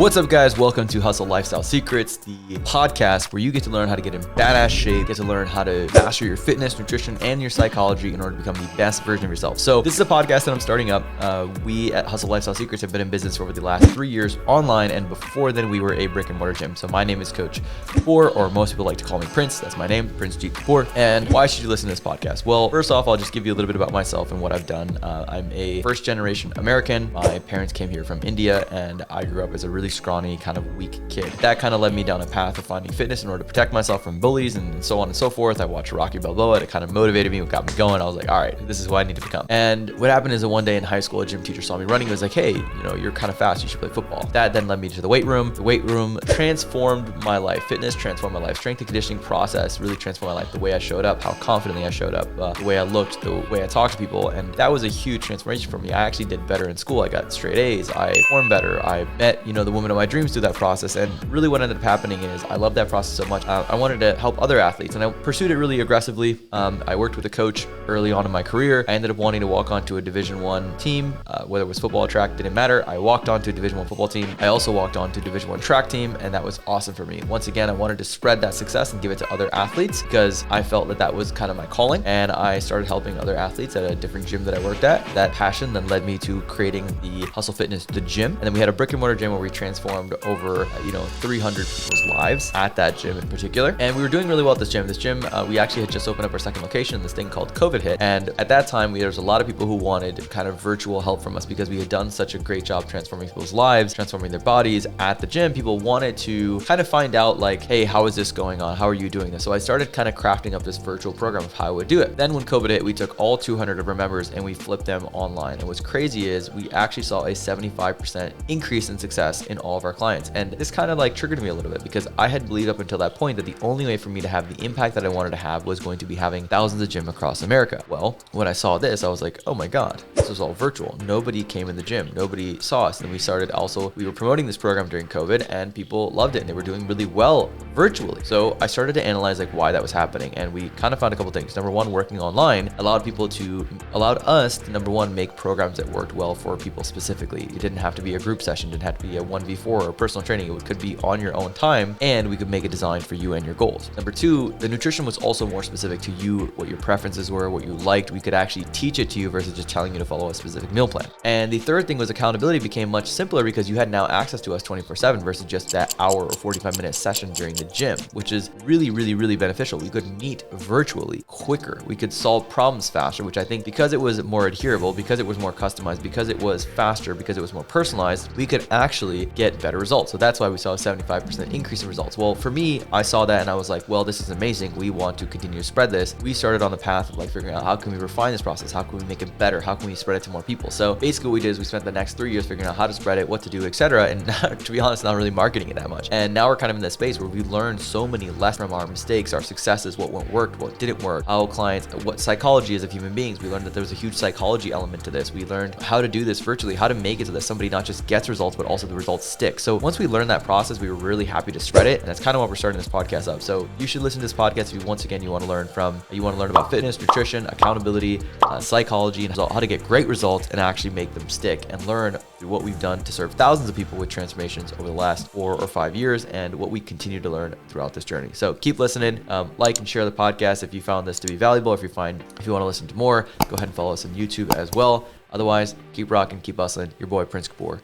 What's up, guys? Welcome to Hustle Lifestyle Secrets, the podcast where you get to learn how to get in badass shape, get to learn how to master your fitness, nutrition, and your psychology in order to become the best version of yourself. So this is a podcast that I'm starting up. We at Hustle Lifestyle Secrets have been in business for over the last 3 years online, and before then we were a brick and mortar gym. So my name is Coach Kapoor, or most people like to call me Prince. That's my name, Prince G. Kapoor. And why should you listen to this podcast? Well, first off, I'll just give you a little bit about myself and what I've done. I'm a first generation American. My parents came here from India, and I grew up as a really scrawny, kind of weak kid. That kind of led me down a path of finding fitness in order to protect myself from bullies and so on and so forth. I watched Rocky Balboa. It kind of motivated me, it got me going. I was like, all right, this is who I need to become. And what happened is that one day in high school, a gym teacher saw me running. He was like, hey, you're kind of fast. You should play football. That then led me to the weight room. The weight room transformed my life. Fitness transformed my life. Strength and conditioning process really transformed my life. The way I showed up, how confidently I showed up, the way I looked, the way I talked to people. And that was a huge transformation for me. I actually did better in school. I got straight A's. I performed better. I met, the woman of my dreams through that process. And really what ended up happening is I loved that process so much. I wanted to help other athletes, and I pursued it really aggressively. I worked with a coach early on in my career. I ended up wanting to walk onto a Division I team, whether it was football or track, didn't matter. I walked onto a Division I football team. I also walked onto a Division I track team, and that was awesome for me. Once again, I wanted to spread that success and give it to other athletes because I felt that that was kind of my calling, and I started helping other athletes at a different gym that I worked at. That passion then led me to creating the Hustle Fitness, the gym, and then we had a brick and mortar gym where we transformed over 300 people's lives at that gym in particular. And we were doing really well at this gym. We actually had just opened up our second location. This thing called COVID hit. And at that time, there was a lot of people who wanted kind of virtual help from us because we had done such a great job transforming people's lives, transforming their bodies at the gym. People wanted to kind of find out like, hey, how is this going on? How are you doing this? So I started kind of crafting up this virtual program of how I would do it. Then when COVID hit, we took all 200 of our members and we flipped them online. And what's crazy is we actually saw a 75% increase in success in all of our clients. And this kind of like triggered me a little bit because I had believed up until that point that the only way for me to have the impact that I wanted to have was going to be having thousands of gyms across America. Well, when I saw this, I was like, oh my God, this was all virtual. Nobody came in the gym. Nobody saw us. And we were promoting this program during COVID and people loved it and they were doing really well virtually. So I started to analyze like why that was happening. And we kind of found a couple things. Number one, working online allowed us to, number one, make programs that worked well for people specifically. It didn't have to be a group session. It didn't have to be a 1v4 or personal training. It could be on your own time and we could make a design for you and your goals. Number two, the nutrition was also more specific to you, what your preferences were, what you liked. We could actually teach it to you versus just telling you to follow a specific meal plan. And the third thing was accountability became much simpler because you had now access to us 24/7 versus just that hour or 45-minute session during the gym, which is really, really, really beneficial. We could meet virtually quicker. We could solve problems faster, which I think because it was more adherable, because it was more customized, because it was faster, because it was more personalized, we could actually get better results. So that's why we saw a 75% increase in results. Well, for me, I saw that and I was like, well, this is amazing. We want to continue to spread this. We started on the path of like figuring out how can we refine this process? How can we make it better? How can we spread it to more people? So basically what we did is we spent the next 3 years figuring out how to spread it, what to do, etc. And to be honest, not really marketing it that much. And now we're kind of in that space where we learned so many lessons from our mistakes, our successes, what worked, what didn't work, how clients, what psychology is of human beings. We learned that there was a huge psychology element to this. We learned how to do this virtually, how to make it so that somebody not just gets results, but also the results stick. So once we learned that process, we were really happy to spread it. And that's kind of what we're starting this podcast up. So you should listen to this podcast if you want to learn about fitness, nutrition, accountability, psychology, and how to get great results and actually make them stick, and learn through what we've done to serve thousands of people with transformations over the last 4 or 5 years and what we continue to learn throughout this journey. So keep listening, like and share the podcast if you found this to be valuable. If you want to listen to more, go ahead and follow us on YouTube as well. Otherwise, keep rocking, keep hustling. Your boy, Prince Kapoor.